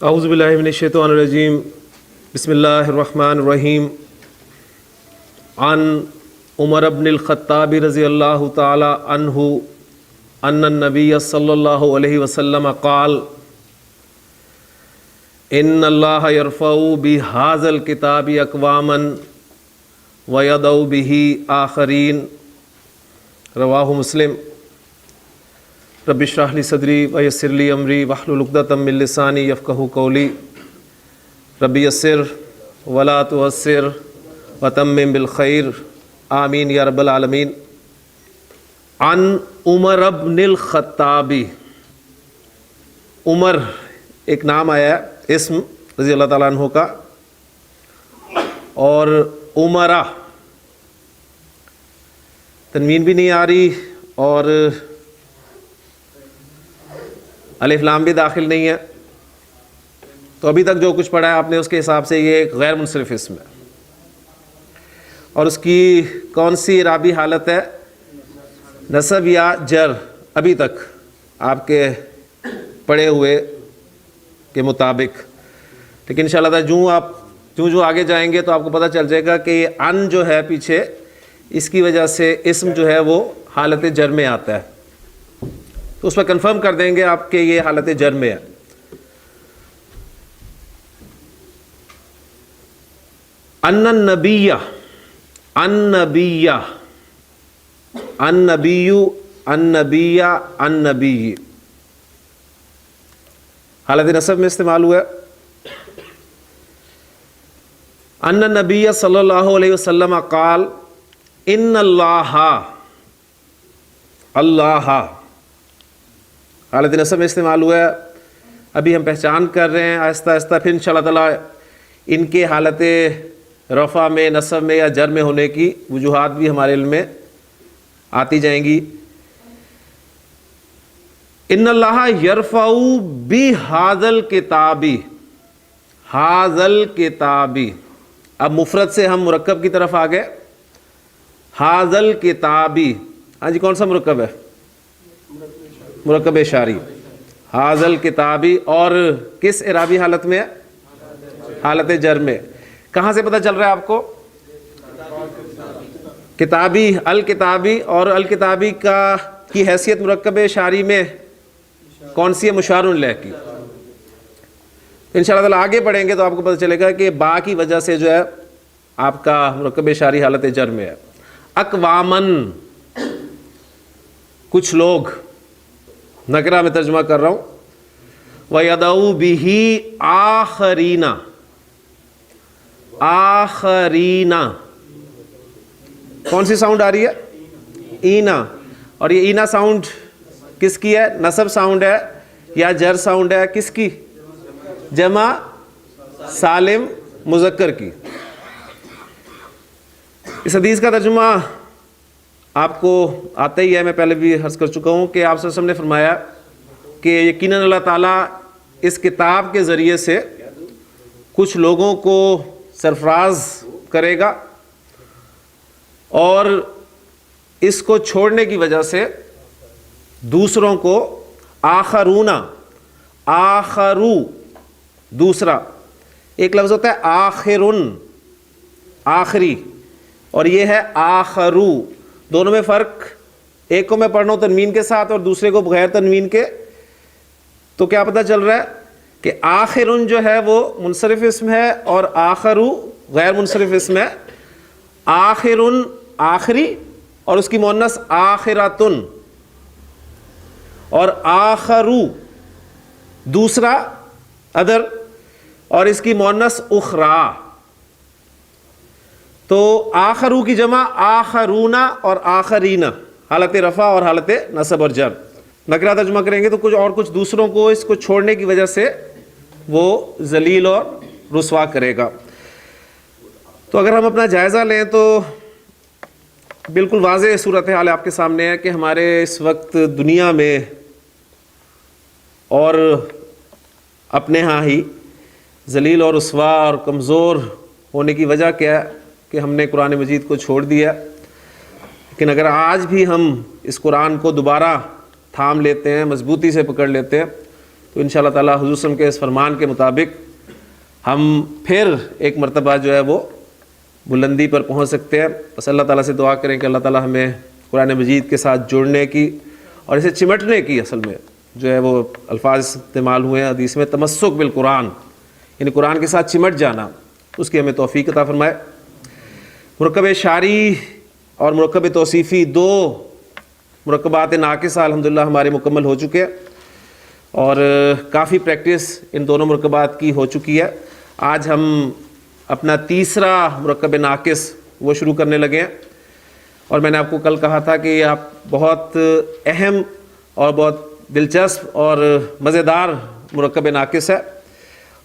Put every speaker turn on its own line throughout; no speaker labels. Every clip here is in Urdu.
اعوذ باللہ من الشیطان الرجیم بسم اللہ الرحمن الرحیم عن عمر بن الخطاب رضی اللہ تعالی عنہ ان النبی صلی اللہ علیہ وسلم قال ان اللہ یرفع بہذا الکتاب اقواما ویضع بہ آخرین، رواہ مسلم۔ رب اشرح لی صدری ویسر لی امری واحلل عقدۃ من لسانی یفقہوا قولی، رب یسر ولا تعسر وتمم بالخیر، آمین یا رب العالمین۔ عن عمر بن الخطاب، عمر ایک نام آیا ہے، اسم رضی اللہ تعالیٰ عنہ کا، اور عمرہ تنوین بھی نہیں آ رہی اور الف لام بھی داخل نہیں ہے، تو ابھی تک جو کچھ پڑھا ہے آپ نے اس کے حساب سے یہ ایک غیر منصرف اسم ہے، اور اس کی کون سی اعرابی حالت ہے؟ نصب یا جر، ابھی تک آپ کے پڑھے ہوئے کے مطابق۔ لیکن انشاءاللہ تعالیٰ جو آگے جائیں گے تو آپ کو پتہ چل جائے گا کہ یہ ان جو ہے پیچھے، اس کی وجہ سے اسم جو ہے وہ حالت جر میں آتا ہے، تو اس پہ کنفرم کر دیں گے آپ کے یہ حالت جر میں ہے۔ ان النبی، النبی، النبی، النبی، النبی حالت نصب میں استعمال ہوا ہے۔ ان النبی صلی اللہ علیہ وسلم قال ان اللہ، اللہ حالت نصب میں استعمال ہوا ہے۔ ابھی ہم پہچان کر رہے ہیں آہستہ آہستہ، پھر انشاءاللہ تعالیٰ ان کے حالت رفع میں، نصب میں یا جر میں ہونے کی وجوہات بھی ہمارے علم میں آتی جائیں گی۔ ان اللہ یرفع بہذا الکتاب، ھذا الکتاب، اب مفرد سے ہم مرکب کی طرف آ گئے۔ ھذا الکتاب، ہاں جی کون سا مرکب ہے؟ مرکب اشاری، ھذا الکتاب، اور کس اعرابی حالت میں ہے؟ حالت جر میں۔ کہاں سے پتہ چل رہا ہے آپ کو؟ کتابی، الکتابی، اور الکتابی کی حیثیت مرکب اشاری میں کون سی ہے؟ مشار الیہ کی۔ انشاءاللہ تعالیٰ آگے پڑھیں گے تو آپ کو پتہ چلے گا کہ با کی وجہ سے جو ہے آپ کا مرکب اشاری حالت جر میں ہے۔ اقوامن، کچھ لوگ، نکرہ میں ترجمہ کر رہا ہوں۔ وَيَدَعُ بِهِ آخَرِينَ، آخَرِينَ کون سی ساؤنڈ آ رہی ہے؟ اینا، اور یہ اینا ساؤنڈ کس کی ہے؟ نصب ساؤنڈ ہے یا جر ساؤنڈ ہے؟ کس کی؟ جمع سالم مذکر کی۔ اس حدیث کا ترجمہ آپ کو آتا ہی ہے، میں پہلے بھی عرض کر چکا ہوں کہ آپ صلی اللہ علیہ وسلم نے فرمایا کہ یقیناً اللہ تعالیٰ اس کتاب کے ذریعے سے کچھ لوگوں کو سرفراز کرے گا، اور اس کو چھوڑنے کی وجہ سے دوسروں کو آخرون، آخرو دوسرا، ایک لفظ ہوتا ہے آخرن، آخری، اور یہ ہے آخرو، دونوں میں فرق، ایک کو میں پڑھ رہا ہوں تنوین کے ساتھ اور دوسرے کو بغیر تنوین کے، تو کیا پتہ چل رہا ہے کہ آخرن جو ہے وہ منصرف اسم ہے اور آخرو غیر منصرف اسم ہے۔ آخرن آخری، اور اس کی مؤنث آخراتن، اور آخرو دوسرا ادر، اور اس کی مؤنث اخرى۔ تو آخرو کی جمع آخرون اور آخرین، حالت رفع اور حالت نصب اور جر۔ نکرہ ترجمہ کریں گے تو کچھ دوسروں کو اس کو چھوڑنے کی وجہ سے وہ ذلیل اور رسوا کرے گا۔ تو اگر ہم اپنا جائزہ لیں تو بالکل واضح صورتحال آپ کے سامنے ہے کہ ہمارے اس وقت دنیا میں اور اپنے ہاں ہی ذلیل اور رسوا اور کمزور ہونے کی وجہ کیا ہے کہ ہم نے قرآن مجید کو چھوڑ دیا۔ لیکن اگر آج بھی ہم اس قرآن کو دوبارہ تھام لیتے ہیں، مضبوطی سے پکڑ لیتے ہیں، تو انشاءاللہ تعالیٰ حضور صلی اللہ علیہ وسلم کے اس فرمان کے مطابق ہم پھر ایک مرتبہ جو ہے وہ بلندی پر پہنچ سکتے ہیں. بس اللہ تعالیٰ سے دعا کریں کہ اللہ تعالیٰ ہمیں قرآن مجید کے ساتھ جڑنے کی اور اسے چمٹنے کی، اصل میں جو ہے وہ الفاظ استعمال ہوئے ہیں حدیث میں، تمسک بالقرآن، یعنی قرآن کے ساتھ چمٹ جانا، اس کی ہمیں توفیق عطا فرمائے. مرکب اشاری اور مرکب توصیفی دو مرکبات ناقصہ الحمدللہ ہمارے مکمل ہو چکے ہیں اور کافی پریکٹس ان دونوں مرکبات کی ہو چکی ہے. آج ہم اپنا تیسرا مرکب ناقص وہ شروع کرنے لگے ہیں، اور میں نے آپ کو کل کہا تھا کہ یہ آپ بہت اہم اور بہت دلچسپ اور مزیدار مرکب ناقص ہے،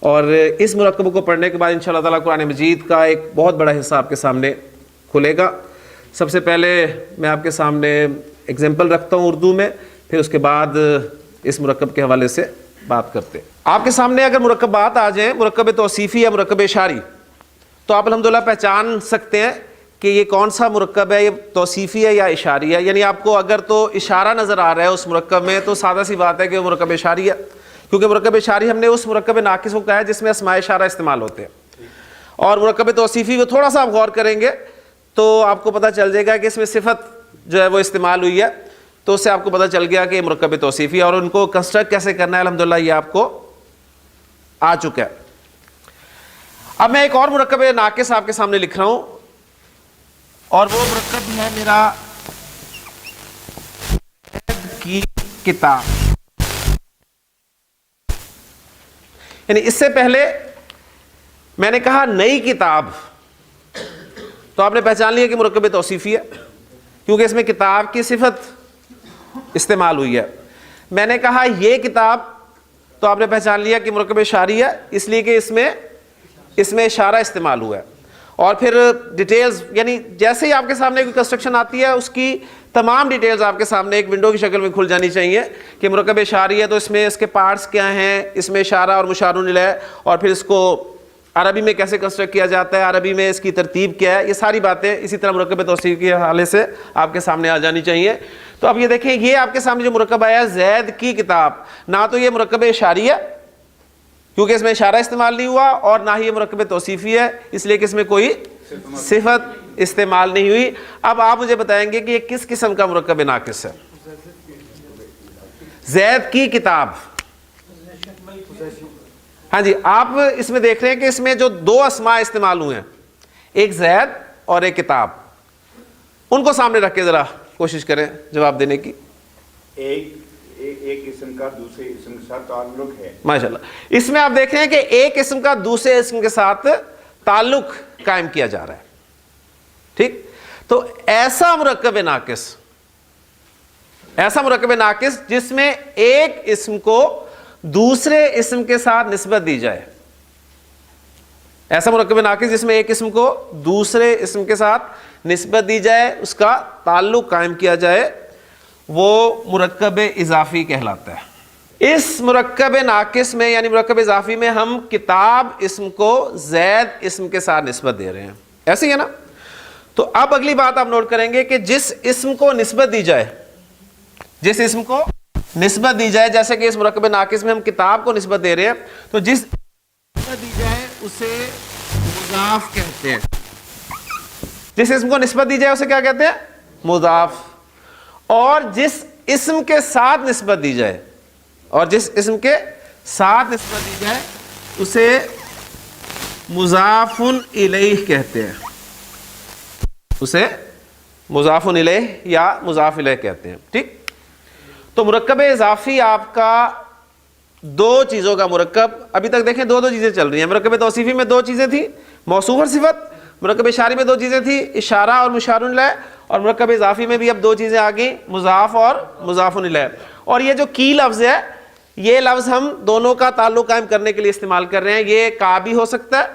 اور اس مرکب کو پڑھنے کے بعد انشاءاللہ تعالیٰ قرآن مجید کا ایک بہت بڑا حصہ آپ کے سامنے کھلے گا. سب سے پہلے میں آپ کے سامنے ایگزامپل رکھتا ہوں اردو میں، پھر اس کے بعد اس مرکب کے حوالے سے بات کرتے ہیں. آپ کے سامنے اگر مرکبات آ جائیں، مرکب توصیفی یا مرکب اشاری، تو آپ الحمدللہ پہچان سکتے ہیں کہ یہ کون سا مرکب ہے، یہ توصیفی ہے یا اشاری ہے. یعنی آپ کو اگر تو اشارہ نظر آ رہا ہے اس مرکب میں تو سادہ سی بات ہے کہ وہ مرکب اشاری ہے، کیونکہ مرکب اشاری ہم نے اس مرکب ناقص کو کہا ہے جس میں اسماء اشارہ استعمال ہوتے ہیں. اور مرکب توصیفی کو تھوڑا سا آپ غور کریں گے تو آپ کو پتہ چل جائے گا کہ اس میں صفت جو ہے وہ استعمال ہوئی ہے، تو اس سے آپ کو پتہ چل گیا کہ یہ مرکب توصیفی ہے، اور ان کو کنسٹرکٹ کیسے کرنا ہے الحمدللہ یہ آپ کو آ چکا ہے. اب میں ایک اور مرکب ناقص آپ کے سامنے لکھ رہا ہوں، اور وہ مرکب ہے میرا زید کی کتاب. یعنی اس سے پہلے میں نے کہا نئی کتاب، تو آپ نے پہچان لیا کہ مرکب توصیفی ہے کیونکہ اس میں کتاب کی صفت استعمال ہوئی ہے. میں نے کہا یہ کتاب، تو آپ نے پہچان لیا کہ مرکب اشاری ہے اس لیے کہ اس میں اشارہ استعمال ہوا ہے. اور پھر ڈیٹیلز، یعنی جیسے ہی آپ کے سامنے کوئی کنسٹرکشن آتی ہے اس کی تمام ڈیٹیلز آپ کے سامنے ایک ونڈو کی شکل میں کھل جانی چاہیے کہ مرکب اشاری ہے تو اس میں اس کے پارٹس کیا ہیں، اس میں اشارہ اور مشار الیہ، اور پھر اس کو عربی میں کیسے کنسٹرکٹ کیا جاتا ہے، عربی میں اس کی ترتیب کیا ہے، یہ ساری باتیں اسی طرح مرکب توصیفی کے حوالے سے آپ کے سامنے آ جانی چاہیے. تو اب یہ دیکھیں، یہ آپ کے سامنے جو مرکب آیا زید کی کتاب، نہ تو یہ مرکب اشاری ہے کیونکہ اس میں اشارہ استعمال نہیں ہوا، اور نہ ہی یہ مرکب توصیفی ہے اس لیے کہ اس میں کوئی صفت استعمال نہیں ہوئی. اب آپ مجھے بتائیں گے کہ یہ کس قسم کا مرکب ناقص ہے؟ زید کی کتاب. ہاں جی، آپ اس میں دیکھ رہے ہیں کہ اس میں جو دو اسماء استعمال ہوئے ہیں، ایک زید اور ایک کتاب، ان کو سامنے رکھ کے ذرا کوشش کریں جواب دینے کی. ایک اسم کا دوسرے اسم کے ساتھ تعلق ہے. ماشاءاللہ. اس میں آپ دیکھ رہے ہیں کہ ایک اسم کا دوسرے اسم کے ساتھ تعلق قائم کیا جا رہا ہے. ٹھیک، تو ایسا مرکب ناقص جس میں ایک اسم کو دوسرے اسم کے ساتھ نسبت دی جائے، ایسا مرکب ناقص جس میں ایک اسم کو دوسرے اسم کے ساتھ نسبت دی جائے، اس کا تعلق قائم کیا جائے، وہ مرکب اضافی کہلاتا ہے. اس مرکب ناقص میں یعنی مرکب اضافی میں ہم کتاب اسم کو زید اسم کے ساتھ نسبت دے رہے ہیں، ایسے ہی ہے نا. تو اب اگلی بات آپ نوٹ کریں گے کہ جس اسم کو نسبت دی جائے، جیسے کہ اس مرکب ناقص میں ہم کتاب کو نسبت دے رہے ہیں، تو جس نسبت دی جائے اسے مضاف کہتے ہیں. جس اسم کو نسبت دی جائے اسے کیا کہتے ہیں؟ مضاف. اور جس اسم کے ساتھ نسبت دی جائے اسے مضاف الیہ کہتے ہیں. اسے مضاف الیہ یا مضاف الیہ کہتے ہیں. ٹھیک، تو مرکب اضافی آپ کا دو چیزوں کا مرکب. ابھی تک دیکھیں دو چیزیں چل رہی ہیں. مرکب توصیفی میں دو چیزیں تھیں، موصوف اور صفت. مرکب اشاری میں دو چیزیں تھیں، اشارہ اور مشار الیہ. اور مرکب اضافی میں بھی اب دو چیزیں آ گئیں، مضاف اور مضاف الیہ. اور یہ جو کی لفظ ہے، یہ لفظ ہم دونوں کا تعلق قائم کرنے کے لیے استعمال کر رہے ہیں. یہ کا بھی ہو سکتا ہے،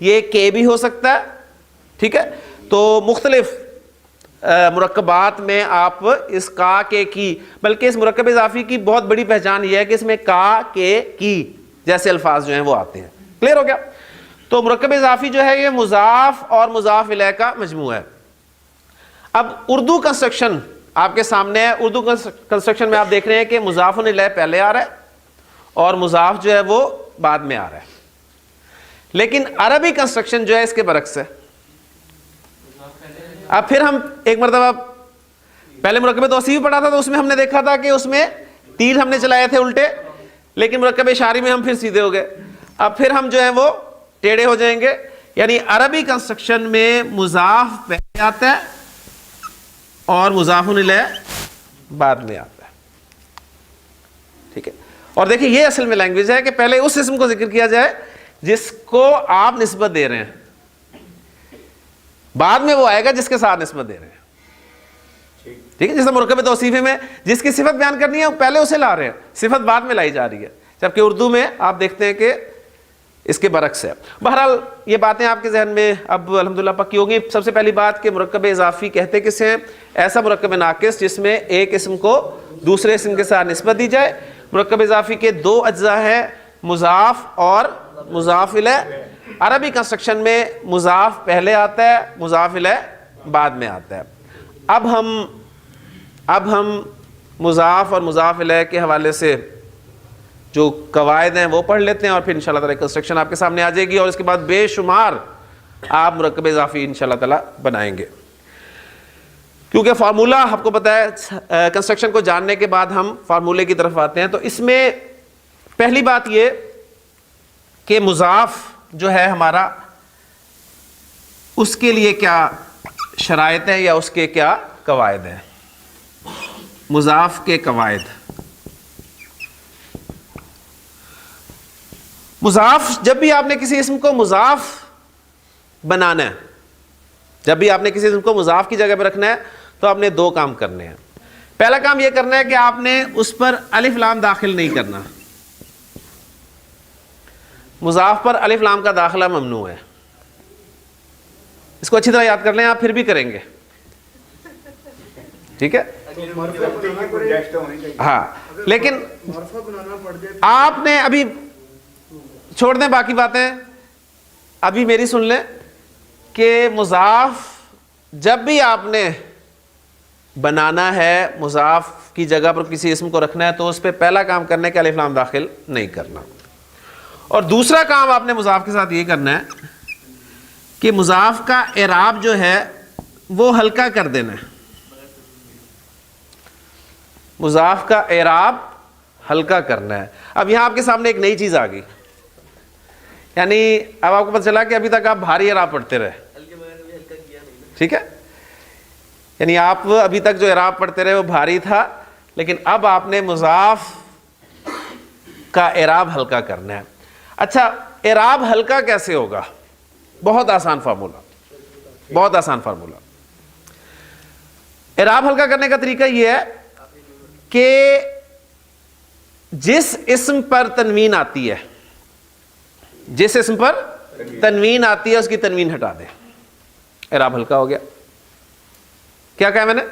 یہ کے بھی ہو سکتا ہے. ٹھیک ہے، تو مختلف مرکبات میں آپ اس کا کے کی، بلکہ اس مرکب اضافی کی بہت بڑی پہچان یہ ہے کہ اس میں کا کے کی جیسے الفاظ جو ہیں وہ آتے ہیں. کلیئر ہو گیا؟ تو مرکب اضافی جو ہے یہ مضاف اور مضاف الیہ کا مجموعہ ہے. اب اردو کنسٹرکشن آپ کے سامنے ہے. اردو کنسٹرکشن میں آپ دیکھ رہے ہیں کہ مضاف الیہ پہلے آ رہا ہے اور مضاف جو ہے وہ بعد میں آ رہا ہے. لیکن عربی کنسٹرکشن جو ہے اس کے برعکس ہے. اب پھر ہم ایک مرتبہ پہلے مرکب توصیفی پڑھا تھا تو اس میں ہم نے دیکھا تھا کہ اس میں تیر ہم نے چلائے تھے الٹے, لیکن مرکب اشاری میں ہم پھر سیدھے ہو گئے. اب پھر ہم جو ہیں وہ ٹیڑھے ہو جائیں گے. یعنی عربی کنسٹرکشن میں مضاف پہلے آتا ہے اور مضاف الیہ بعد میں آتا ہے. ٹھیک ہے, اور دیکھیں یہ اصل میں لینگویج ہے کہ پہلے اس اسم کو ذکر کیا جائے جس کو آپ نسبت دے رہے ہیں, بعد میں وہ آئے گا جس کے ساتھ نسبت دے رہے ہیں. ٹھیک ہے, جیسے مرکب توصیفی میں جس کی صفت بیان کرنی ہے وہ پہلے اسے لا رہے ہیں, صفت بعد میں لائی جا رہی ہے, جبکہ اردو میں آپ دیکھتے ہیں کہ اس کے برعکس ہے. بہرحال یہ باتیں آپ کے ذہن میں اب الحمدللہ پکی ہوں گی. سب سے پہلی بات کہ مرکب اضافی کہتے کسے ہیں؟ ایسا مرکب ناقص جس میں ایک اسم کو دوسرے اسم کے ساتھ نسبت دی جائے. مرکب اضافی کے دو اجزاء ہیں, مضاف اور مضاف الیہ. عربی کنسٹرکشن میں مضاف پہلے آتا ہے, مضاف الیہ بعد میں آتا ہے. اب ہم مضاف اور مضاف الیہ کے حوالے سے جو قواعد ہیں وہ پڑھ لیتے ہیں, اور پھر انشاءاللہ تعالی کنسٹرکشن آپ کے سامنے آ جائے گی, اور اس کے بعد بے شمار آپ مرکب اضافی انشاءاللہ تعالی بنائیں گے. کیونکہ فارمولہ آپ کو پتہ ہے, کنسٹرکشن کو جاننے کے بعد ہم فارمولے کی طرف آتے ہیں. تو اس میں پہلی بات یہ کہ مضاف جو ہے ہمارا, اس کے لیے کیا شرائط ہیں یا اس کے کیا قواعد ہیں. مضاف کے قواعد. مضاف, جب بھی آپ نے کسی اسم کو مضاف بنانا ہے, جب بھی آپ نے کسی اسم کو مضاف کی جگہ پہ رکھنا ہے تو آپ نے دو کام کرنے ہیں. پہلا کام یہ کرنا ہے کہ آپ نے اس پر الف لام داخل نہیں کرنا. مضاف پر الف لام کا داخلہ ممنوع ہے. اس کو اچھی طرح یاد کر لیں, آپ پھر بھی کریں گے. ٹھیک ہے, ہاں, لیکن آپ نے ابھی چھوڑ دیں باقی باتیں, ابھی میری سن لیں کہ مضاف جب بھی آپ نے بنانا ہے, مضاف کی جگہ پر کسی اسم کو رکھنا ہے, تو اس پہ پہلا کام کرنا ہے کہ الف لام داخل نہیں کرنا. اور دوسرا کام آپ نے مضاف کے ساتھ یہ کرنا ہے کہ مضاف کا اعراب جو ہے وہ ہلکا کر دینا ہے. مضاف کا اعراب ہلکا کرنا ہے. اب یہاں آپ کے سامنے ایک نئی چیز آ گئی, یعنی اب آپ کو پتہ چلا کہ ابھی تک آپ بھاری اعراب پڑھتے رہے. ٹھیک ہے, یعنی آپ ابھی تک جو اعراب پڑھتے رہے وہ بھاری تھا, لیکن اب آپ نے مضاف کا اعراب ہلکا کرنا ہے. اچھا, اعراب ہلکا کیسے ہوگا؟ بہت آسان فارمولہ, بہت آسان فارمولہ. اعراب ہلکا کرنے کا طریقہ یہ ہے کہ جس اسم پر تنوین آتی ہے, جس اسم پر تنوین آتی ہے اس کی تنوین ہٹا دیں, اعراب ہلکا ہو گیا. کیا کہا میں نے؟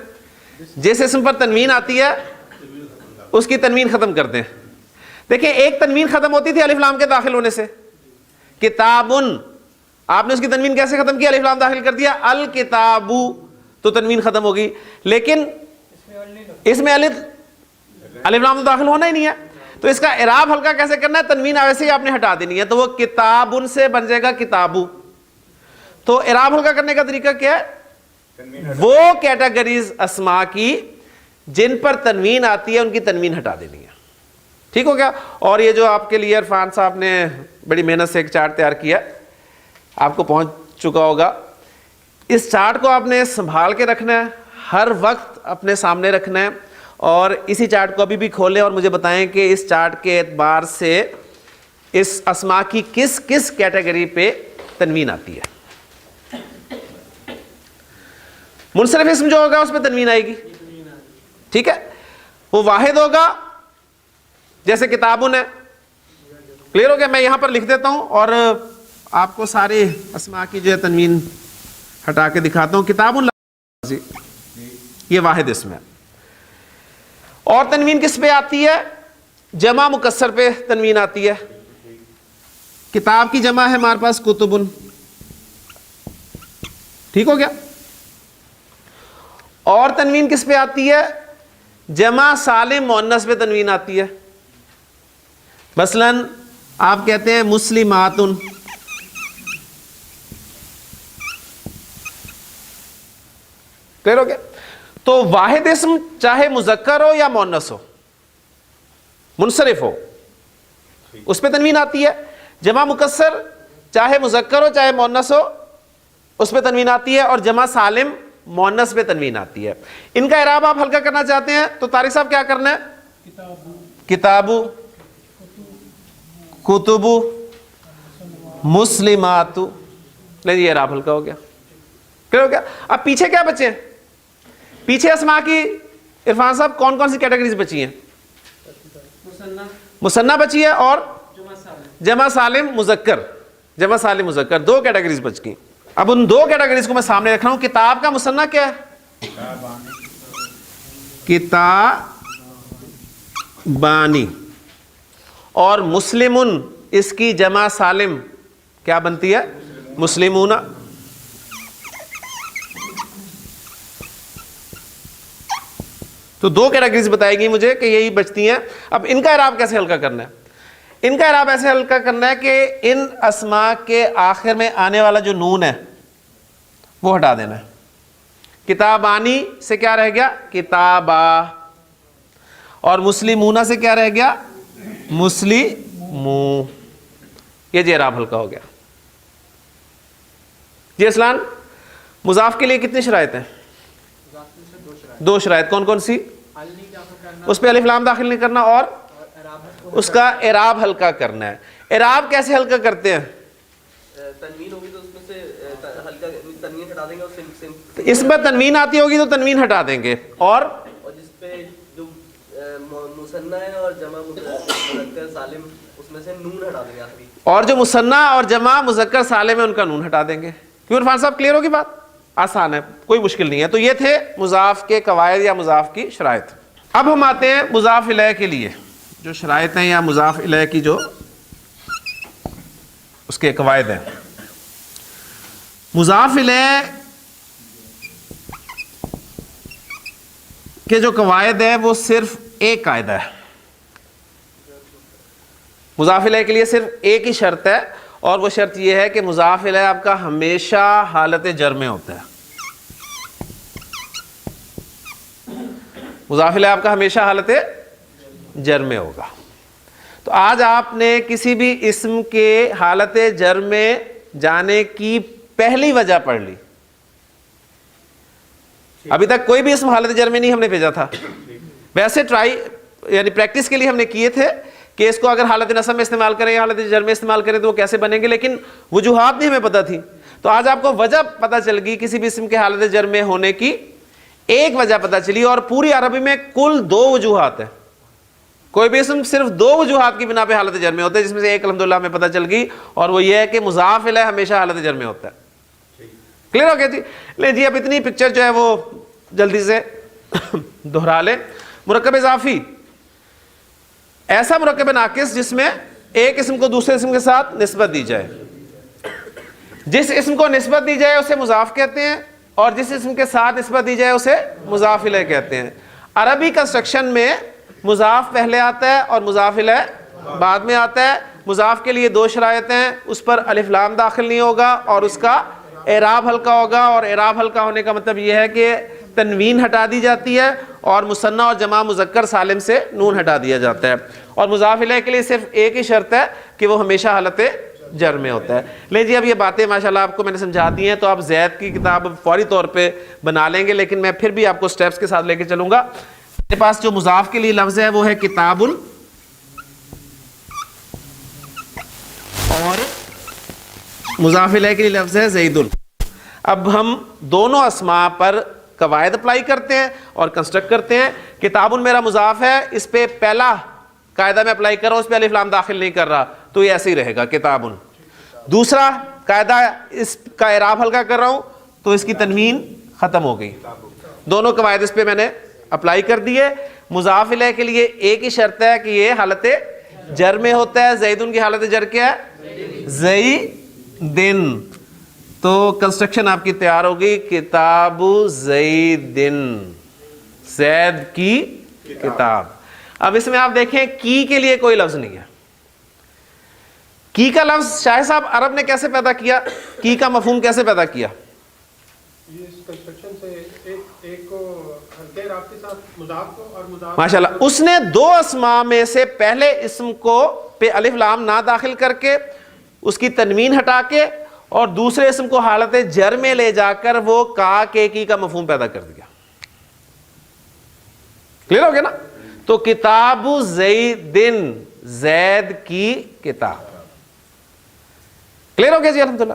جس اسم پر تنوین آتی ہے اس کی تنوین ختم کر دیں. دیکھیں, ایک تنوین ختم ہوتی تھی الف لام کے داخل ہونے سے. کتابن, آپ نے اس کی تنوین کیسے ختم کیا؟ الف لام داخل کر دیا, الکتابو, تو تنوین ختم ہوگی. لیکن اس میں الف لام تو داخل ہونا ہی نہیں ہے, تو اس کا اعراب ہلکا کیسے کرنا ہے؟ تنوین ویسے ہی آپ نے ہٹا دینی ہے, تو وہ کتابن سے بن جائے گا کتابو. تو اعراب ہلکا کرنے کا طریقہ کیا ہے؟ وہ کیٹیگریز اسما کی جن پر تنوین آتی ہے ان کی تنوین ہٹا دینی ہے. ٹھیک ہو گیا. اور یہ جو آپ کے لیے عرفان صاحب نے بڑی محنت سے ایک چارٹ تیار کیا, آپ کو پہنچ چکا ہوگا. اس چارٹ کو آپ نے سنبھال کے رکھنا ہے, ہر وقت اپنے سامنے رکھنا ہے, اور اسی چارٹ کو ابھی بھی کھولیں اور مجھے بتائیں کہ اس چارٹ کے اعتبار سے اس اسما کی کس کس کیٹیگری پہ تنوین آتی ہے. منصرف اسم جو ہوگا اس پہ تنوین آئے گی. ٹھیک ہے, وہ واحد ہوگا, جیسے کتابن ہے. کلیئر ہو گیا؟ میں یہاں پر لکھ دیتا ہوں اور آپ کو سارے اسما کی جو ہے تنوین ہٹا کے دکھاتا ہوں. کتابن یہ واحد اسم ہے. اور تنوین کس پہ آتی ہے؟ جمع مکسر پہ تنوین آتی ہے. کتاب کی جمع ہے ہمارے پاس کتبن. ٹھیک ہو گیا. اور تنوین کس پہ آتی ہے؟ جمع سالم مؤنث پہ تنوین آتی ہے. مثلاً آپ کہتے ہیں مسلماتن، کلیئر ہو گیا؟ تو واحد اسم چاہے مذکر ہو یا مؤنث ہو، منصرف ہو، اس پہ تنوین آتی ہے. جمع مکسر چاہے مذکر ہو چاہے مؤنث ہو اس پہ تنوین آتی ہے، اور جمع سالم مؤنث پہ تنوین آتی ہے. ان کا اعراب آپ ہلکا کرنا چاہتے ہیں تو طارق صاحب کیا کرنا ہے؟ کتابو، کتبو، مسلماتو. نہیں یہ اعراب ہلکا ہو گیا، کلیئر ہو گیا؟ اب پیچھے کیا بچے ہیں؟ پیچھے اسماء کی عرفان صاحب کون کون سی کیٹیگریز بچی ہیں؟ مثنیٰ بچی ہے اور جمع سالم مذکر. جمع سالم مذکر دو کیٹیگریز بچ گئی. اب ان دو کیٹیگریز کو میں سامنے رکھ رہا ہوں. کتاب کا مثنیٰ کیا ہے؟ کتابانی. اور مسلمن اس کی جمع سالم کیا بنتی ہے؟ مسلمون. تو دو کیٹیگریز بتائے گی مجھے کہ یہی بچتی ہیں. اب ان کا اعراب کیسے ہلکا کرنا ہے؟ ان کا اعراب ایسے ہلکا کرنا ہے کہ ان اسماء کے آخر میں آنے والا جو نون ہے وہ ہٹا دینا ہے. کتابانی سے کیا رہ گیا؟ کتابا. اور مسلمون سے کیا رہ گیا؟ مسلمو. یہ جی اعراب ہلکا ہو گیا. جی اسلان، مضاف کے لیے کتنی شرائط ہیں؟ دو شرائط. کون کون سی؟ اس پہ الف لام داخل نہیں کرنا اور اس کا اعراب ہلکا کرنا ہے. اعراب کیسے ہلکا کرتے ہیں؟
تنوین ہوگی تو اس میں سے ہلکا تنوین ہٹا دیں گے، اور
اس میں تنوین آتی ہوگی تو تنوین ہٹا دیں گے، اور
جس پہ جو مثنیٰ ہے اور جمع مذکر سالم اس میں سے نون ہٹا دیں گے آخری.
اور جو مثنیٰ اور جمع مذکر سالم ہے ان کا نون ہٹا دیں گے. کیوں عرفان صاحب کلیئر ہوگی بات؟ آسان ہے، کوئی مشکل نہیں ہے. تو یہ تھے مضاف کے قواعد یا مضاف کی شرائط. اب ہم آتے ہیں مضاف الیہ کے لیے جو شرائط ہیں یا مضاف الیہ کی جو اس کے قواعد ہیں. مضاف الیہ کے جو قواعد ہیں وہ صرف ایک قاعدہ ہے. مضاف الیہ کے لیے صرف ایک ہی شرط ہے، اور وہ شرط یہ ہے کہ مضاف الیہ آپ کا ہمیشہ حالت جر میں ہوتا ہے. مضاف الیہ آپ کا ہمیشہ حالت جر میں ہوگا. تو آج آپ نے کسی بھی اسم کے حالت جر میں جانے کی پہلی وجہ پڑھ لی. ابھی تک کوئی بھی اسم حالت جر میں نہیں ہم نے بھیجا تھا. ویسے ٹرائی یعنی پریکٹس کے لیے ہم نے کیے تھے کہ اس کو اگر حالت نصب میں استعمال کریں یا حالت جر میں استعمال کریں تو وہ کیسے بنیں گے، لیکن وجوہات نہیں ہمیں پتہ تھی. تو آج آپ کو وجہ پتہ چل گئی کسی بھی اسم کے حالت جر میں ہونے کی. ایک وجہ پتہ چلی، اور پوری عربی میں کل دو وجوہات ہیں. کوئی بھی اسم صرف دو وجوہات کی بنا پہ حالت جر میں ہوتا ہے، جس میں سے ایک الحمدللہ ہمیں پتہ چل گئی، اور وہ یہ ہے کہ مضاف الیہ ہمیشہ حالت جر میں ہوتا ہے. کلیئر ہو گیا جی؟ لے جی اب اتنی پکچر جو ہے وہ جلدی سے دہرا لیں. مرکب اضافی ایسا مرکب ناقص جس میں ایک اسم کو دوسرے اسم کے ساتھ نسبت دی جائے. جس اسم کو نسبت دی جائے اسے مضاف کہتے ہیں، اور جس اسم کے ساتھ نسبت دی جائے اسے مضاف الیہ کہتے ہیں. عربی کنسٹرکشن میں مضاف پہلے آتا ہے اور مضاف الیہ بعد میں آتا ہے. مضاف کے لیے دو شرائط ہیں، اس پر الف لام داخل نہیں ہوگا اور اس کا اعراب ہلکا ہوگا. اور اعراب ہلکا ہونے کا مطلب یہ ہے کہ تنوین ہٹا دی جاتی ہے اور مثنیٰ اور جمع مذکر سالم سے نون ہٹا دیا جاتا ہے. اور مضاف الیہ کے لیے صرف ایک ہی شرط ہے کہ وہ ہمیشہ حالت جر میں ہوتا ہے. لے جی اب یہ باتیں ماشاءاللہ آپ کو میں نے سمجھا دی ہیں، تو آپ زید کی کتاب فوری طور پہ بنا لیں گے، لیکن میں پھر بھی آپ کو سٹیپس کے ساتھ لے کے چلوں گا. میرے پاس جو مضاف کے لیے لفظ ہے وہ ہے کتاب، اور مضاف الیہ کے لیے لفظ ہے زید. اب ہم دونوں اسماء پر قواعد اپلائی کرتے ہیں اور کنسٹرکٹ کرتے ہیں. کتاب میرا مضاف ہے، اس پہ پہلا قاعدہ میں اپلائی کر رہا ہوں، اس پہ الف لام داخل نہیں کر رہا، تو یہ ایسے ہی رہے گا کتاب. دوسرا قاعدہ اس کا اعراب ہلکا کر رہا ہوں تو اس کی تنوین ختم ہو گئی. دونوں قواعد اس پہ میں نے اپلائی کر دیے. مضاف الیہ کے لیے ایک ہی شرط ہے کہ یہ حالت جر میں ہوتا ہے. زیدن کی حالت جر کیا ہے؟ زیدن. تو کنسٹرکشن آپ کی تیار ہوگی، کتاب زیدن، زید کی کتاب. اب اس میں آپ دیکھیں کی کے لیے کوئی لفظ نہیں ہے. کی کا لفظ شاہ صاحب عرب نے کیسے پیدا کیا؟ کی کا مفہوم کیسے پیدا کیا؟
یہ اس کنسٹرکشن سے ایک کو ہلکے رابط کے ساتھ مضاف کو اور مضاف
ماشاءاللہ، اس نے دو اسماء میں سے پہلے اسم کو پہ الف لام نہ داخل کر کے اس کی تنوین ہٹا کے اور دوسرے اسم کو حالت جر میں لے جا کر وہ کا کے کی کا مفہوم پیدا کر دیا. کلیئر ہو گیا نا؟ تو کتاب زیدن، زید کی کتاب. کلیئر ہو گیا جی؟ الحمدللہ.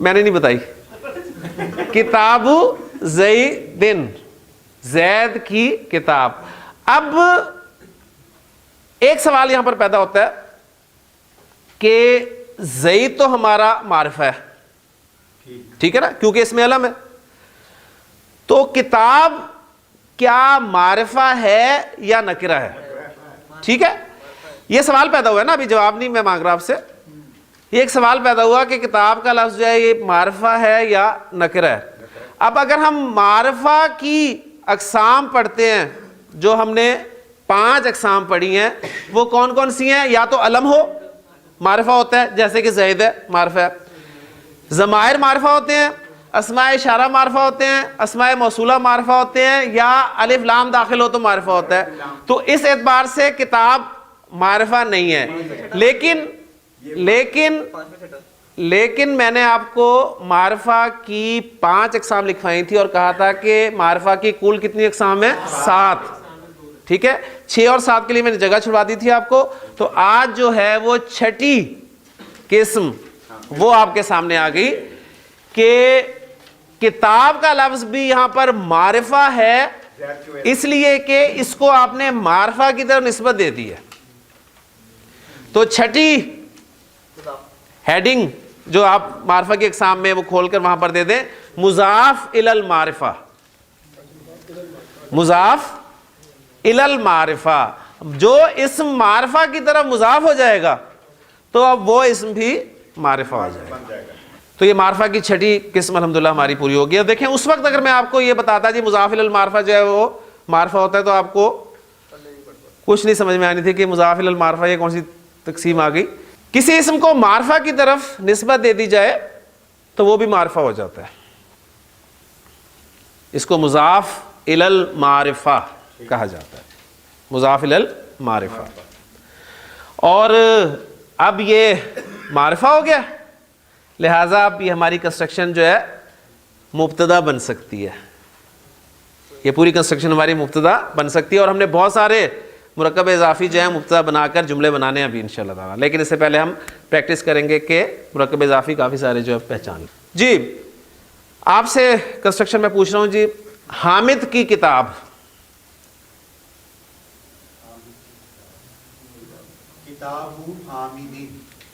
میں نے نہیں بتائی. کتاب زیدن، زید کی کتاب. اب ایک سوال یہاں پر پیدا ہوتا ہے کہ زید تو ہمارا معرفہ ہے، ٹھیک ہے نا، کیونکہ اس میں علم ہے. تو کتاب کیا معرفہ ہے یا نکرہ ہے؟ ٹھیک ہے، یہ سوال پیدا ہوا ہے نا، ابھی جواب نہیں میں مانگ رہا آپ سے. یہ ایک سوال پیدا ہوا کہ کتاب کا لفظ جو ہے یہ معرفہ ہے یا نکرہ ہے. اب اگر ہم معرفہ کی اقسام پڑھتے ہیں، جو ہم نے 5 اقسام پڑھی ہیں، وہ کون کون سی ہیں؟ یا تو علم ہو، معرفہ ہوتا ہے، جیسے کہ زید ہے، معرفہ ہے. ضمائر معرفہ ہوتے ہیں، اسماء اشارہ معرفہ ہوتے ہیں، اسماء موصولہ معرفہ ہوتے ہیں، یا الف لام داخل ہو تو معرفہ ہوتا ہے. تو اس اعتبار سے کتاب معرفہ نہیں ہے. لیکن میں نے آپ کو معرفہ کی 5 اقسام لکھوائی تھی اور کہا تھا کہ معرفہ کی کل کتنی اقسام ہیں؟ 7. ٹھیک ہے، 6 اور 7 کے لیے میں نے جگہ چھڑوا دی تھی آپ کو. تو آج جو ہے وہ 6ٹی قسم وہ آپ کے سامنے آ گئی کہ کتاب کا لفظ بھی یہاں پر معرفہ ہے، اس لیے کہ اس کو آپ نے معرفہ کی طرف نسبت دے دی ہے. تو 6ٹی ہیڈنگ جو آپ معرفہ کی اقسام میں وہ کھول کر وہاں پر دے دیں. مضاف الی المعرفہ، مضاف الی المعرفہ، جو اسم معرفہ کی طرف مضاف ہو جائے گا تو اب وہ اسم بھی معرفہ ہو جائے گا. تو یہ معرفہ کی 6ٹی قسم الحمدللہ ہماری پوری ہو گئی. اب دیکھیں اس وقت اگر میں آپ کو یہ بتاتا جی مضاف الی المعرفہ جو ہے وہ معرفہ ہوتا ہے، تو آپ کو کچھ نہیں سمجھ میں آنی تھی کہ مضاف الی المعرفہ یہ کون سی تقسیم آ گئی. کسی اسم کو معرفہ کی طرف نسبت دے دی جائے تو وہ بھی معرفہ ہو جاتا ہے. اس کو مضاف الی المعرفہ کہا جاتا ہے، مضاف الی المعرفہ. اور اب یہ معرفہ ہو گیا، لہٰذا اب یہ ہماری کنسٹرکشن جو ہے مبتدا بن سکتی ہے. یہ پوری کنسٹرکشن ہماری مبتدا بن سکتی ہے. اور ہم نے بہت سارے مرکب اضافی جو ہیں مبتدا بنا کر جملے بنانے ہیں ابھی انشاءاللہ تعالیٰ. لیکن اس سے پہلے ہم پریکٹس کریں گے کہ مرکب اضافی کافی سارے جو ہے پہچان. جی آپ سے کنسٹرکشن میں پوچھ رہا ہوں جی، حامد کی کتاب.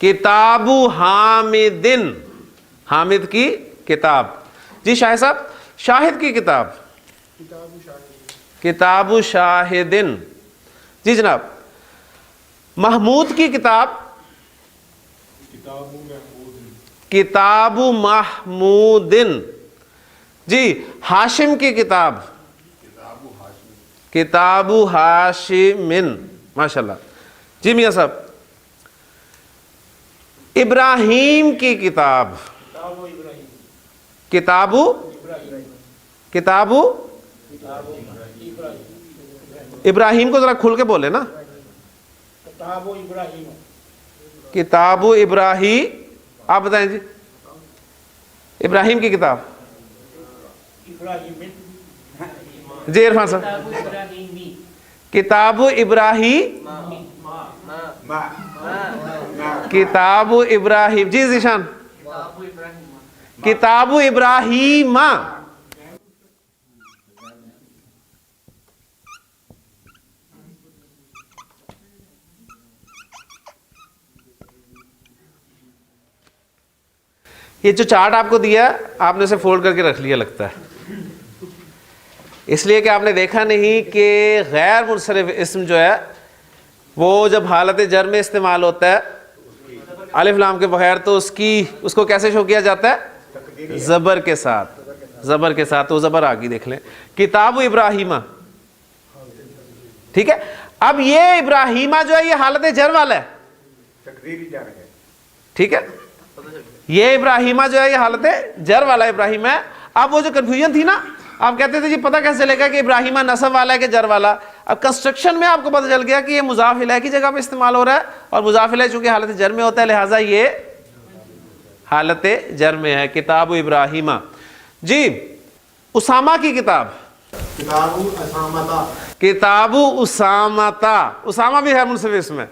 کتاب حامدن، حامد کی کتاب. جی شاہد صاحب، شاہد کی کتاب. کتاب شاہدن. جی جناب. محمود کی کتاب. کتاب محمودن. جی ہاشم کی کتاب. کتاب ہاشمن. ماشاءاللہ. جی میاں صاحب. ابراہیم کی کتاب. کتاب ابراہیم کو ذرا کھل کے بولے نا. کتاب ابراہیم. آپ بتائیں جی. ابراہیم کی کتاب. جی عرفان صاحب. کتاب ابراہیم. کتاب ابراہیم. جی ذیشان. کتاب ابراہیم. یہ جو چارٹ آپ کو دیا آپ نے اسے فولڈ کر کے رکھ لیا لگتا ہے، اس لیے کہ آپ نے دیکھا نہیں کہ غیر منصرف اسم جو ہے وہ جب حالت جر میں استعمال ہوتا ہے الف لام کے بغیر تو اس کو کیسے شو کیا جاتا ہے؟ زبر کے ساتھ. زبر کے ساتھ. تو زبر آگی دیکھ لیں. کتاب ابراہیم. ٹھیک ہے. اب یہ ابراہیمہ جو ہے یہ حالت جر والا ہے,
تقدیری جا رہے ہیں.
ٹھیک ہے, یہ ابراہیمہ جو ہے یہ حالت جر والا ابراہیم ہے. اب وہ جو کنفیوژن تھی نا, آپ کہتے تھے جی پتہ کیسے چلے گا کہ ابراہیمہ نصب والا ہے کہ جر والا. اب کنسٹرکشن میں آپ کو پتہ چل گیا کہ یہ مضاف الیہ کی جگہ پہ استعمال ہو رہا ہے, اور مضاف الیہ چونکہ حالت جر میں ہوتا ہے لہٰذا یہ حالت جر میں ہے. کتاب ابراہیمہ. جی اسامہ کی کتاب,
کتاب اسامتا.
کتاب اسامتا, اسامہ بھی ہے منصف اس میں.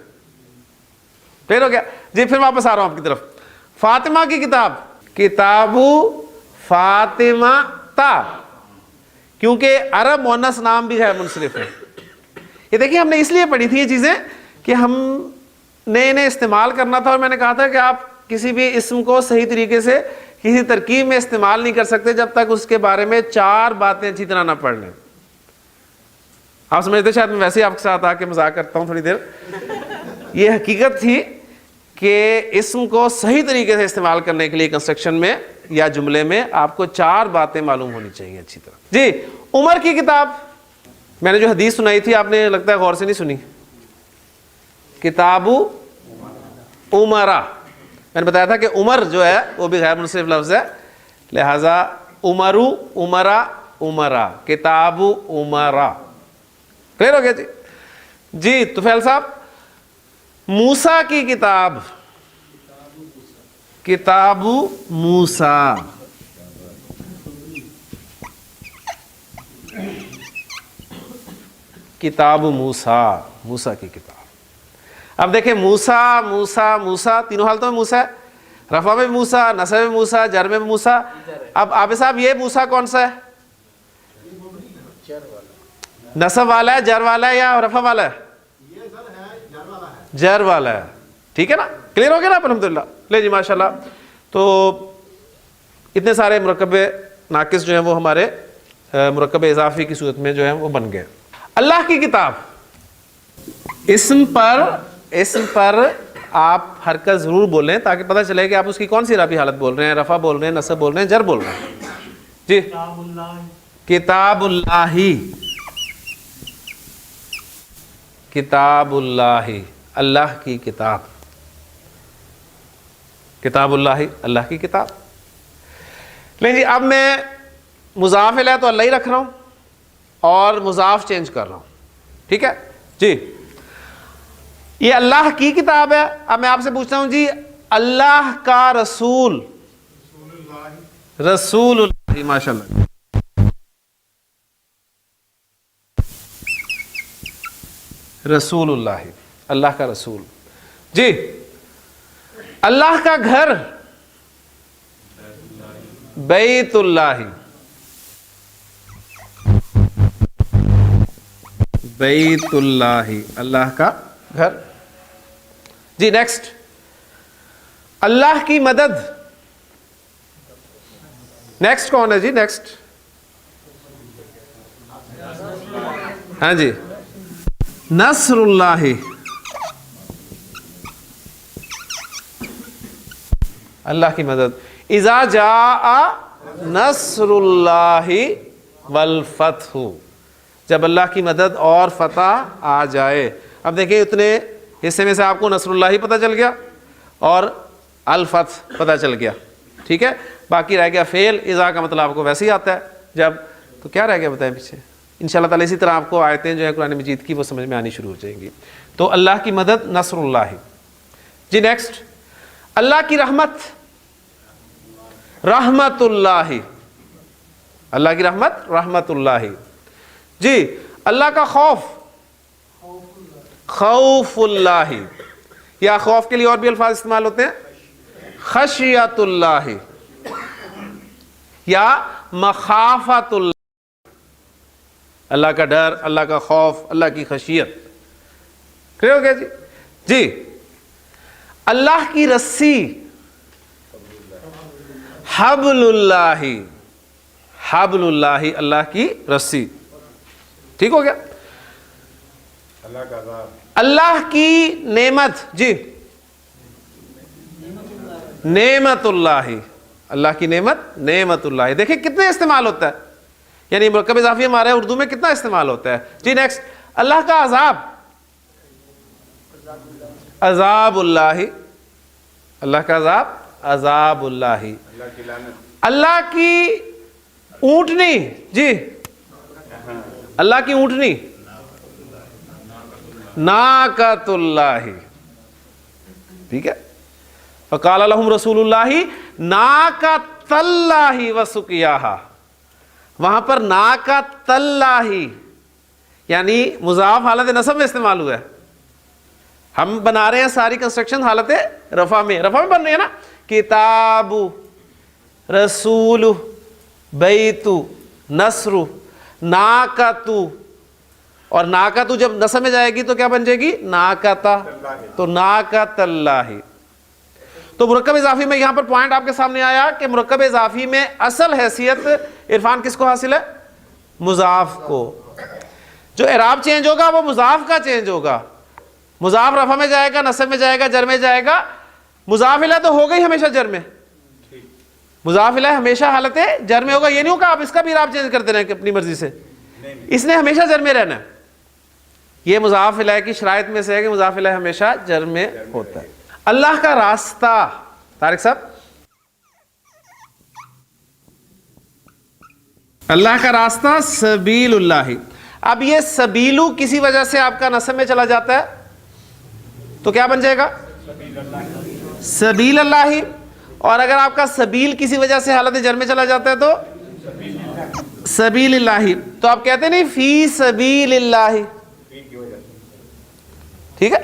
پھر ہو گیا جی. پھر واپس آ رہا ہوں آپ کی طرف. فاطمہ کی کتاب, کتاب فاطمہ تا, کیونکہ عرب مؤنث نام بھی ہے منصرف ہے. یہ دیکھیے ہم نے اس لیے پڑھی تھی یہ چیزیں کہ ہم نے انہیں استعمال کرنا تھا, اور میں نے کہا تھا کہ آپ کسی بھی اسم کو صحیح طریقے سے کسی ترکیب میں استعمال نہیں کر سکتے جب تک اس کے بارے میں 4 باتیں اچھی طرح نہ پڑھ لیں. آپ سمجھتے شاید میں ویسے ہی آپ کے ساتھ آ کے مذاق کرتا ہوں تھوڑی دیر. یہ حقیقت تھی کہ اسم کو صحیح طریقے سے استعمال کرنے کے لیے کنسٹرکشن میں یا جملے میں آپ کو 4 باتیں معلوم ہونی چاہیے اچھی طرح. جی عمر کی کتاب, میں نے جو حدیث سنائی تھی آپ نے لگتا ہے غور سے نہیں سنی. کتاب عمرہ, میں نے بتایا تھا کہ عمر جو ہے وہ بھی غیر منصرف لفظ ہے, لہذا عمرو عمرہ عمرہ, کتاب عمرہ. کلیئر ہو گیا جی. جی طفیل صاحب, موسیٰ کی کتاب, کتاب موسیٰ. کتاب موسیٰ, موسیٰ کی کتاب. اب دیکھیں موسیٰ موسیٰ موسیٰ تینوں حالتوں میں موسیٰ ہے, رفع میں بھی موسیٰ, نصب میں موسیٰ, جر میں بھی موسیٰ. اب عابد صاحب یہ موسیٰ کون سا ہے؟ نصب والا ہے, جر والا ہے یا رفع والا ہے؟ جر والا ہے. ٹھیک ہے نا, کلیئر ہو گیا نا الحمدللہ. لے جی ماشاءاللہ. تو اتنے سارے مرکب ناقص جو ہیں وہ ہمارے مرکب اضافی کی صورت میں جو ہیں وہ بن گئے. اللہ کی کتاب, اسم پر آپ حرکت ضرور بولیں تاکہ پتہ چلے کہ آپ اس کی کون سی رافعی حالت بول رہے ہیں, رفع بول رہے ہیں, نصب بول رہے ہیں, جر بول رہے ہیں. جی کتاب اللہ, کتاب اللہ, اللہ کی کتاب. کتاب اللہ, اللہ کی کتاب. لیکن جی اب میں مضاف الیہ تو اللہ ہی رکھ رہا ہوں اور مضاف چینج کر رہا ہوں. ٹھیک ہے جی. یہ اللہ کی کتاب ہے. اب میں آپ سے پوچھتا ہوں جی اللہ کا رسول, رسول اللہ, ماشاء اللہ. رسول اللہ, اللہ کا رسول. جی اللہ کا گھر, بیت اللہ, بیت اللہ, اللہ کا گھر. جی نیکسٹ, اللہ کی مدد. نیکسٹ کون ہے جی؟ نیکسٹ ہاں جی نصر اللہ, اللہ کی مدد. اذا جاء نصر اللہ والفتح, جب اللہ کی مدد اور فتح آ جائے. اب دیکھیں اتنے حصے میں سے آپ کو نصر اللہ ہی پتہ چل گیا اور الفتح پتہ چل گیا. ٹھیک ہے, باقی رہ گیا فعل. اذا کا مطلب آپ کو ویسے ہی آتا ہے جب, تو کیا رہ گیا بتائیں پیچھے. انشاءاللہ تعالی اسی طرح آپ کو آیتیں جو ہیں قرآن مجید کی وہ سمجھ میں آنی شروع ہو جائیں گی. تو اللہ کی مدد نصر اللہ. جی نیکسٹ, اللہ کی رحمت, رحمت اللہ, اللہ کی رحمت رحمت اللہ. جی اللہ کا خوف, خوف اللہ, یا خوف کے لیے اور بھی الفاظ استعمال ہوتے ہیں, خشیت اللہ یا مخافت اللہ, اللہ کا ڈر, اللہ کا خوف, اللہ کی خشیت. کلیئر ہو گیا جی. جی اللہ کی رسی, حبل اللہ, حبل اللہ, اللہ کی رسی. ٹھیک ہو گیا.
اللہ کا عذاب,
اللہ کی نعمت. جی نعمت اللہ, اللہ کی نعمت نعمت اللہ. دیکھیں کتنے استعمال ہوتا ہے, یعنی مرکب اضافی ہمارے اردو میں کتنا استعمال ہوتا ہے. جی نیکسٹ, اللہ کا عذاب عذاب اللہ، اللہ کا عذاب عذاب اللہ،
اللہ کی لعنت،
اللہ کی اونٹنی، جی اللہ کی اونٹنی ناقۃ اللہ، ٹھیک ہے، فقال لهم رسول اللہ ناقۃ اللہ وسقیاہا، وہاں پر ناقۃ اللہ یعنی مضاف حالت نصب میں استعمال ہوا ہے. ہم بنا رہے ہیں ساری کنسٹرکشن حالت رفع میں بن رہی ہے نا، کتاب، رسول، بیت، نصر، ناقۃ، اور ناقۃ جب نصب میں جائے گی تو کیا بن جائے گی؟ ناقۃ، تو ناقۃ اللہ. تو مرکب اضافی میں یہاں پر پوائنٹ آپ کے سامنے آیا کہ مرکب اضافی میں اصل حیثیت عرفان کس کو حاصل ہے؟ مضاف کو. جو اعراب چینج ہوگا وہ مضاف کا چینج ہوگا. مضاف رفع میں جائے گا، نصب میں جائے گا، جر میں جائے گا. مضاف الیہ تو ہوگا ہی ہمیشہ جر میں، مضاف الیہ ہمیشہ حالت جر میں ہوگا. یہ نہیں ہوگا آپ اس کا بھی اعراب چینج کرتے رہیں اپنی مرضی سے، اس نے ہمیشہ جر میں رہنا ہے. یہ مضاف الیہ کی شرائط میں سے ہے کہ مضاف الیہ ہمیشہ جر میں ہوتا ہے. اللہ کا راستہ، طارق صاحب، اللہ کا راستہ سبیل اللہ. اب یہ سبیلو کسی وجہ سے آپ کا نصب میں چلا جاتا ہے تو کیا بن جائے گا؟ سبیل اللہ. اور اگر آپ کا سبیل کسی وجہ سے حالت جر میں چلا جاتا ہے تو سبیل اللہ. تو آپ کہتے نہیں فی سبیل اللہ، ٹھیک ہے.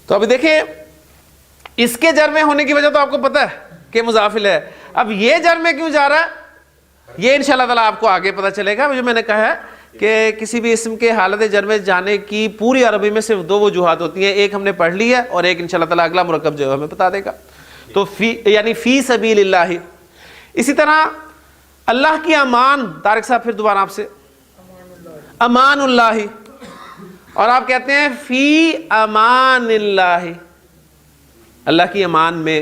تو ابھی دیکھیں اس کے جر میں ہونے کی وجہ تو آپ کو پتہ ہے کہ مضاف الیہ ہے. اب یہ جر میں کیوں جا رہا ہے یہ انشاءاللہ تعالیٰ آپ کو آگے پتہ چلے گا. جو میں نے کہا ہے کہ کسی بھی اسم کے حالت جر میں جانے کی پوری عربی میں صرف دو وجوہات ہوتی ہیں، ایک ہم نے پڑھ لی ہے اور ایک انشاءاللہ تعالیٰ اگلا مرکب جو ہے ہمیں بتا دے گا. تو فی یعنی فی سبیل اللہ. اسی طرح اللہ کی امان، طارق صاحب پھر دوبارہ آپ سے، امان اللہ، اور آپ کہتے ہیں فی امان اللہ، اللہ کی امان میں،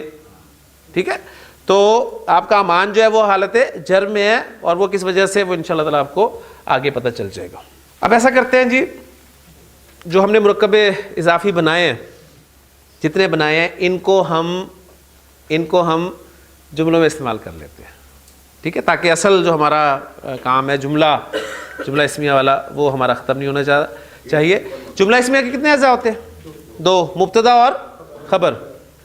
ٹھیک ہے. تو آپ کا امان جو ہے وہ حالت جر میں ہے اور وہ کس وجہ سے وہ انشاءاللہ تعالیٰ آپ کو آگے پتہ چل جائے گا. اب ایسا کرتے ہیں جی، جو ہم نے مرکب اضافی بنائے ہیں، جتنے بنائے ہیں، ان کو ہم جملوں میں استعمال کر لیتے ہیں، ٹھیک ہے، تاکہ اصل جو ہمارا کام ہے جملہ اسمیہ والا وہ ہمارا ختم نہیں ہونا چاہیے. جملہ اسمیہ کے کتنے اجزاء ہوتے ہیں؟ دو، مبتدا اور خبر،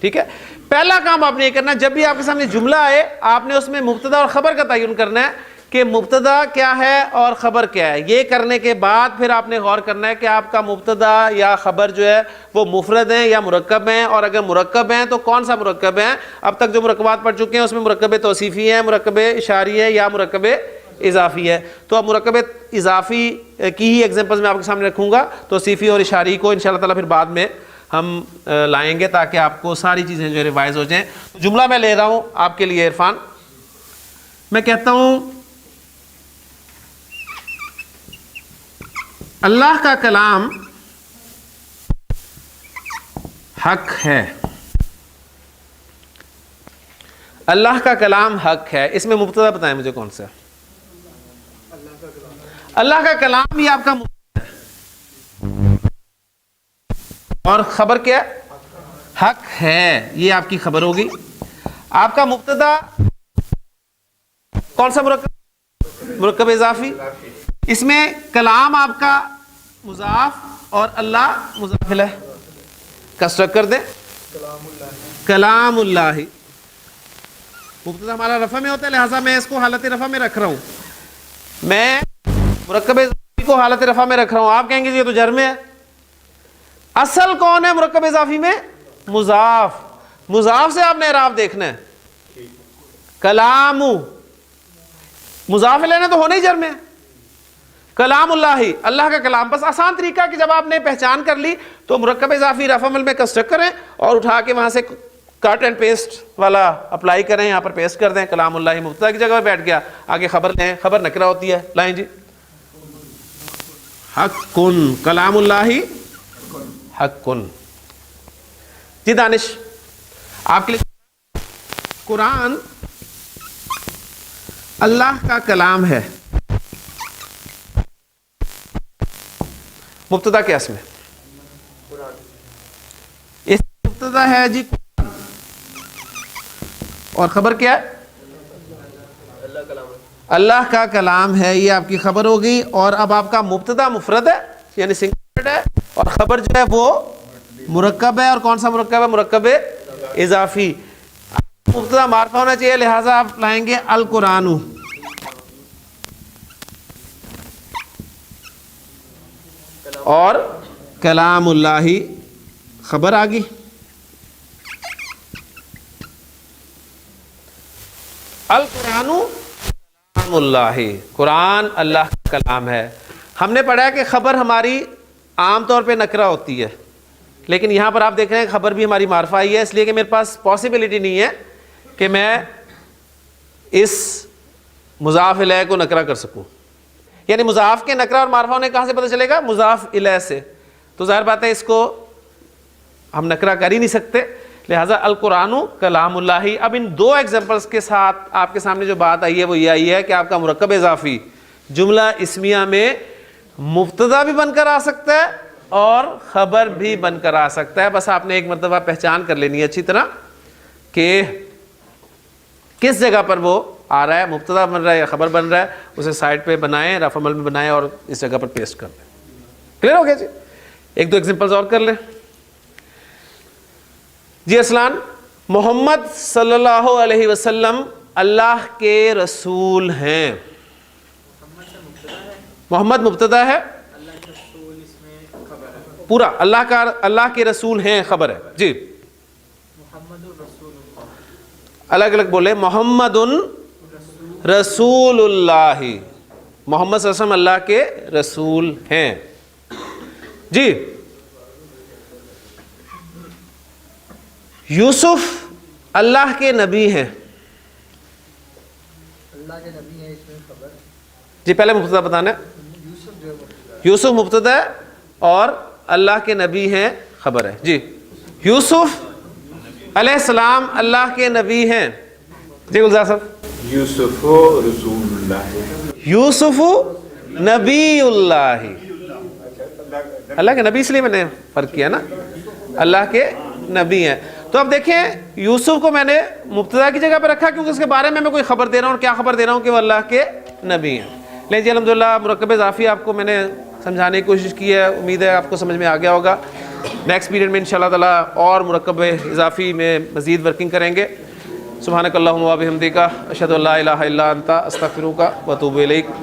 ٹھیک ہے. پہلا کام آپ نے یہ کرنا ہے، جب بھی آپ کے سامنے جملہ آئے آپ نے اس میں مبتدا اور خبر کا تعین کرنا ہے کہ مبتدا کیا ہے اور خبر کیا ہے. یہ کرنے کے بعد پھر آپ نے غور کرنا ہے کہ آپ کا مبتدا یا خبر جو ہے وہ مفرد ہیں یا مرکب ہیں، اور اگر مرکب ہیں تو کون سا مرکب ہیں. اب تک جو مرکبات پڑھ چکے ہیں اس میں مرکب توصیفی ہے، مرکب اشاری ہے یا مرکب اضافی ہے. تو اب مرکب اضافی کی ہی ایگزامپلز میں آپ کے سامنے رکھوں گا. توصیفی اور اشاری کو انشاءاللہ تعالیٰ پھر بعد میں ہم لائیں گے تاکہ آپ کو ساری چیزیں جو ریوائز ہو جائیں. جملہ میں لے رہا ہوں آپ کے لیے عرفان. میں کہتا ہوں اللہ کا کلام حق ہے. اللہ کا کلام حق ہے، اس میں مبتدا بتائیں مجھے کون سا؟ اللہ کا کلام یہ آپ کا مبتدا ہے اور خبر کیا ہے؟ حق ہے، یہ آپ کی خبر ہوگی. آپ کا مبتدا کون سا مرکب؟ مرکب اضافی. اس میں کلام آپ کا مضاف اور اللہ مضاف الیہ. کنسٹرکٹ کر دیں کلام اللہ. مبتدا ہمارا رفع میں ہوتا ہے لہٰذا میں اس کو حالت رفع میں رکھ رہا ہوں. میں مرکب اضافی کو حالت رفع میں رکھ رہا ہوں. آپ کہیں گے یہ تو جر میں ہے. اصل کون ہے مرکب اضافی میں؟ مضاف. مضاف سے آپ نے اعراب دیکھنا ہے. کلام مضاف الیہ نے تو ہونا ہی جر میں ہے. کلام اللہ، اللہ کا کلام. بس آسان طریقہ کہ جب آپ نے پہچان کر لی تو مرکب اضافی رفع عمل میں کنسٹرکٹ کریں اور اٹھا کے وہاں سے کٹ اینڈ پیسٹ والا اپلائی کریں، یہاں پر پیسٹ کر دیں. کلام اللہ مبتدا کی جگہ پر بیٹھ گیا. آگے خبر لیں، خبر نکرہ ہوتی ہے. لائیں جی، حق کن، کلام اللہ حق کن. جی دانش آپ کے لیے، قرآن اللہ کا کلام ہے مبتدا کیا اس میں؟
قرآن.
اس مبتدا ہے جی قرآن، اور خبر کیا ہے؟
اللہ کلام ہے.
اللہ کا کلام ہے، یہ آپ کی خبر ہو گئی. اور اب آپ کا مبتدا مفرد ہے یعنی سنگولر ہے، اور خبر جو ہے وہ مرکب ہے. اور کون سا مرکب ہے؟ مرکب اضافی. مبتدا معرفہ ہونا چاہیے، لہٰذا آپ لائیں گے القرآن، اور کلام اللہ خبر آ گئی. القرآن کلام اللہ، قرآن اللہ کا کلام ہے. ہم نے پڑھا ہے کہ خبر ہماری عام طور پہ نکرہ ہوتی ہے، لیکن یہاں پر آپ دیکھ رہے ہیں خبر بھی ہماری معرفہ ہی ہے، اس لیے کہ میرے پاس پاسبلٹی نہیں ہے کہ میں اس مضاف الیہ کو نکرہ کر سکوں. یعنی مضاف کے نکرہ اور معرفہ ہونے کہاں سے پتہ چلے گا؟ مضاف الیہ سے. تو ظاہر بات ہے اس کو ہم نکرہ کر ہی نہیں سکتے، لہٰذا القرآن کلام اللہ. اب ان دو ایگزامپلس کے ساتھ آپ کے سامنے جو بات آئی ہے وہ یہ آئی ہے کہ آپ کا مرکب اضافی جملہ اسمیہ میں مبتدا بھی بن کر آ سکتا ہے اور خبر بھی بن کر آ سکتا ہے. بس آپ نے ایک مرتبہ پہچان کر لینی ہے اچھی طرح کہ کس جگہ پر وہ آ رہا ہے، مبتدا بن رہا ہے یا خبر بن رہا ہے. اسے سائڈ پہ بنائیں، رفع عمل میں بنائیں اور اس جگہ پر پیسٹ کر دیں. کلیئر ہو گیا جی؟ ایک دو ایگزامپلز اور کر لیں جی. ارسلان، محمد صلی اللہ علیہ وسلم اللہ کے رسول ہیں. محمد مبتدا ہے، پورا اللہ کے رسول ہیں خبر ہے جی. الگ الگ بولے. محمد رسول اللہ، محمد صلی اللہ علیہ وسلم اللہ کے رسول ہیں جی. یوسف اللہ کے نبی ہیں.
اللہ کے نبی ہیں اس میں خبر.
جی پہلے مبتدا بتانا ہے. یوسف مبتدا ہے اور اللہ کے نبی ہیں خبر ہے جی. یوسف علیہ السلام اللہ کے نبی ہیں جی. گلزار صاحب،
یوسف رسول اللہ.
یوسف نبی اللہ، اللہ کے نبی، اس لیے میں نے فرق کیا نا، اللہ کے نبی ہیں. تو اب دیکھیں یوسف کو میں نے مبتدا کی جگہ پہ رکھا کیونکہ اس کے بارے میں کوئی خبر دے رہا ہوں. اور کیا خبر دے رہا ہوں؟ کہ وہ اللہ کے نبی ہیں. لیکن جی الحمدللہ مرکب اضافی آپ کو میں نے سمجھانے کی کوشش کی ہے، امید ہے آپ کو سمجھ میں آ گیا ہوگا. نیکسٹ پیریڈ میں انشاءاللہ تعالیٰ اور مرکب اضافی میں مزید ورکنگ کریں گے. سبحانک اللہم و بحمدک، اشہد ان لا الہ الا انت، استغفرک و اتوب الیک.